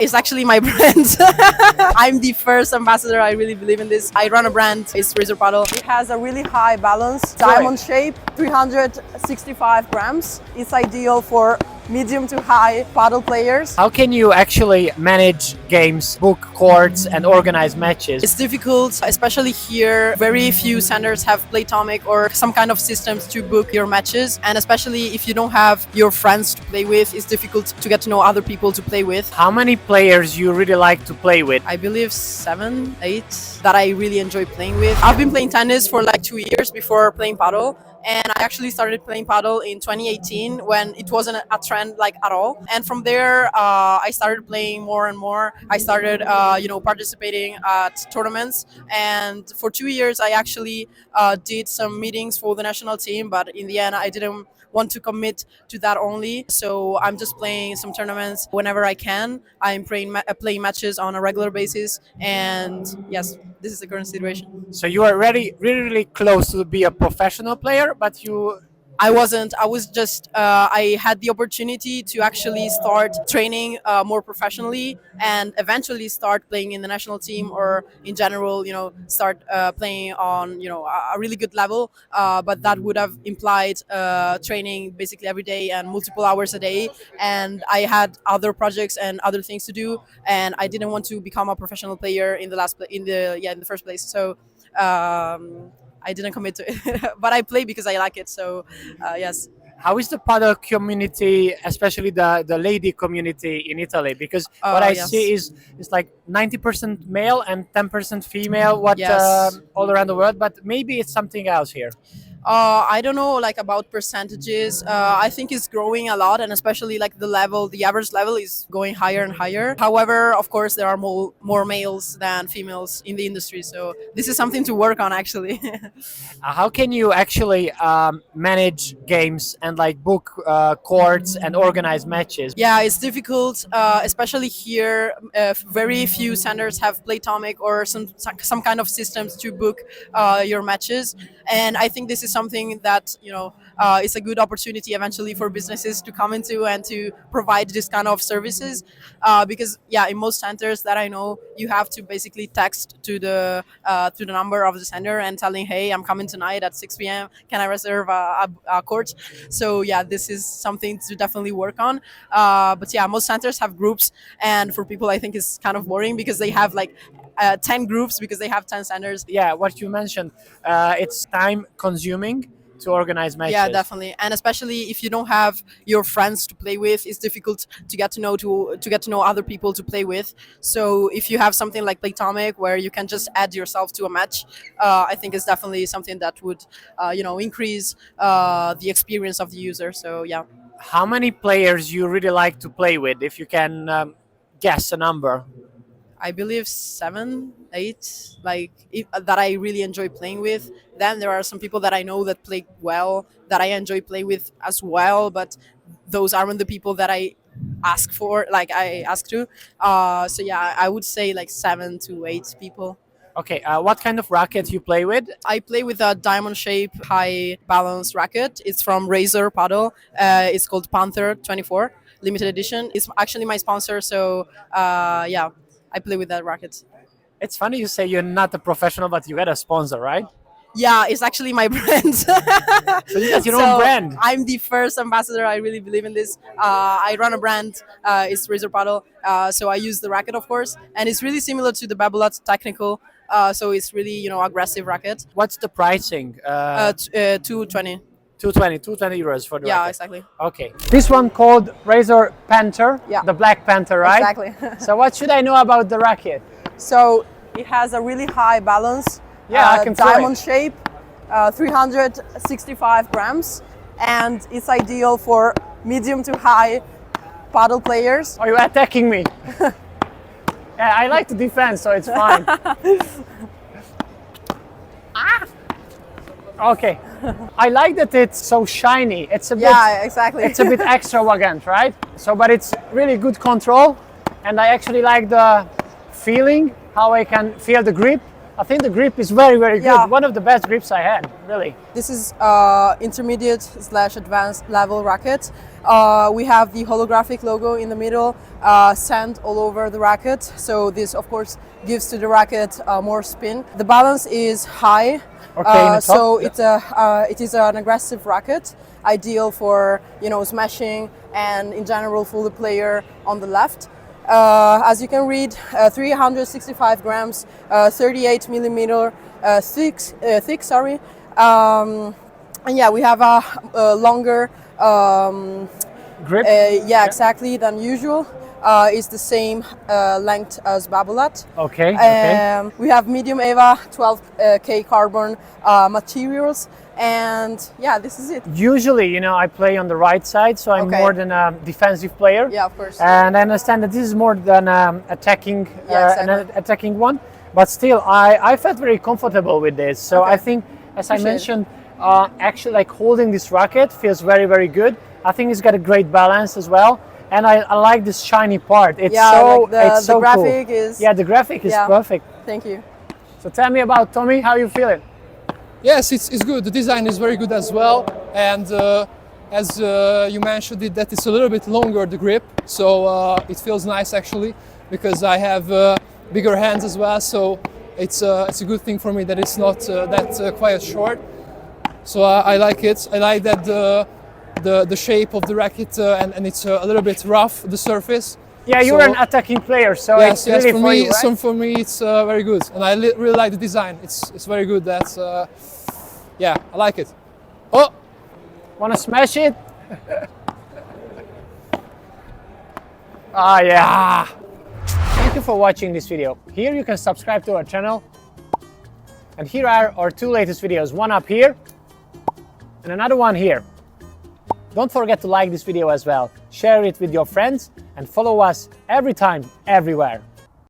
It's actually my brand. I'm the first ambassador. I really believe in this. I run a brand. It's Razor Padel. It has a really high balance, diamond shape, 365 grams. It's ideal for medium to high paddle players. How can you actually manage games, book courts, and organize matches? It's difficult, especially here. Very few centers have Playtomic or some kind of systems to book your matches. And especially if you don't have your friends to play with, it's difficult to get to know other people to play with. How many players you really like to play with? I believe 7, 8 that I really enjoy playing with. I've been playing tennis for like 2 years before playing paddle. And I actually started playing paddle in 2018 when it wasn't a trend like at all. And from there, I started playing more and more. I started, participating at tournaments. And for 2 years, I actually did some meetings for the national team. But in the end, I didn't want to commit to that only. So I'm just playing some tournaments whenever I can. I'm playing matches on a regular basis. And yes, this is the current situation. So you are really close to be a professional player, but you... I wasn't. I was just. I had the opportunity to actually start training more professionally, and eventually start playing in the national team, or in general, start playing on a really good level. But that would have implied training basically every day and multiple hours a day. And I had other projects and other things to do, and I didn't want to become a professional player in the first place. So. I didn't commit to it, but I play because I like it. So, yes. How is the paddle community, especially the lady community in Italy? Because what I see is it's like 90% male and 10% female. Yes. All around the world, but maybe it's something else here. I don't know about percentages. I think it's growing a lot, and especially the average level is going higher and higher. However, of course, there are more males than females in the industry, so this is something to work on actually. How can you actually manage games and book courts and organize matches? Yeah, it's difficult, especially here. Very few centers have Playtomic or some kind of systems to book your matches, and I think this is something that is a good opportunity eventually for businesses to come into and to provide this kind of services, because in most centers that I know, you have to basically text to the number of the center and telling, hey, I'm coming tonight at 6 p.m. Can I reserve a court? So this is something to definitely work on. But most centers have groups, and for people I think it's kind of boring because they have 10 groups because they have 10 centers. Yeah, what you mentioned, it's time consuming to organize matches. Yeah, definitely, and especially if you don't have your friends to play with, it's difficult to get to know other people to play with. So if you have something like Playtomic where you can just add yourself to a match, I think it's definitely something that would increase the experience of the user. So yeah. How many players you really like to play with, if you can guess a number? I believe 7, 8, that I really enjoy playing with. Then there are some people that I know that play well, that I enjoy playing with as well, but those aren't the people that I ask for, I ask to. So I would say 7 to 8 people. Okay, what kind of racket you play with? I play with a diamond shape, high balance racket. It's from Razor Padel. It's called Panther 24, limited edition. It's actually my sponsor, so I play with that racket. It's funny you say you're not a professional, but you got a sponsor, right? Yeah, it's actually my brand. So you got your own brand. I'm the first ambassador. I really believe in this. I run a brand. It's Razor Padel. So I use the racket, of course, and it's really similar to the Babylot Technical. So it's really aggressive racket. What's the pricing? 220. 220 euros for the racket. Yeah, exactly. Okay. This one called Razor Panther, Yeah. the Black Panther, right? Exactly. So what should I know about the racket? So it has a really high balance. Yeah, I can feel diamond it. shape, 365 grams, and it's ideal for medium to high paddle players. Are you attacking me? Yeah, I like to defend, so it's fine. Okay. I like that it's so shiny. It's a bit, exactly. It's a bit extravagant, right? So, but it's really good control, and I actually like the feeling, how I can feel the grip. I think the grip is very, very good. Yeah. One of the best grips I had, really. This is intermediate / advanced level racket. We have the holographic logo in the middle, sand all over the racket. So this, of course, gives to the racket more spin. The balance is high. Okay, so it is an aggressive racket, ideal for smashing and in general for the player on the left. As you can read, 365 grams, 38 millimeter thick. Sorry, and yeah, we have a longer grip. Yeah, exactly, than usual. Is the same length as Babolat. Okay. Okay. We have medium EVA 12K carbon materials, and yeah, this is it. Usually, I play on the right side, so I'm more than a defensive player. Yeah, of course. And I understand that this is more than attacking, exactly. an attacking one, but still, I felt very comfortable with this. So I think, as I mentioned, actually, like holding this racket feels very, very good. I think it's got a great balance as well. And I like this shiny part. It's it's so the graphic cool. is the graphic is perfect. Thank you. So tell me about Tommy, how you feeling? Yes, it's good. The design is very good as well, and as you mentioned that it's a little bit longer, the grip, so it feels nice actually, because I have bigger hands as well. So it's a good thing for me that it's not that quite short. So I like it. I like that the shape of the racket and it's a little bit rough, the surface. Yeah, you're an attacking player, so yes, it's really for me, you, right? for me it's very good, and I really like the design. It's very good. That's yeah, I like it. Oh, wanna smash it? Yeah. Thank you for watching this video. Here you can subscribe to our channel, and here are our 2 latest videos. One up here, and another one here. Don't forget to like this video as well, share it with your friends, and follow us every time, everywhere.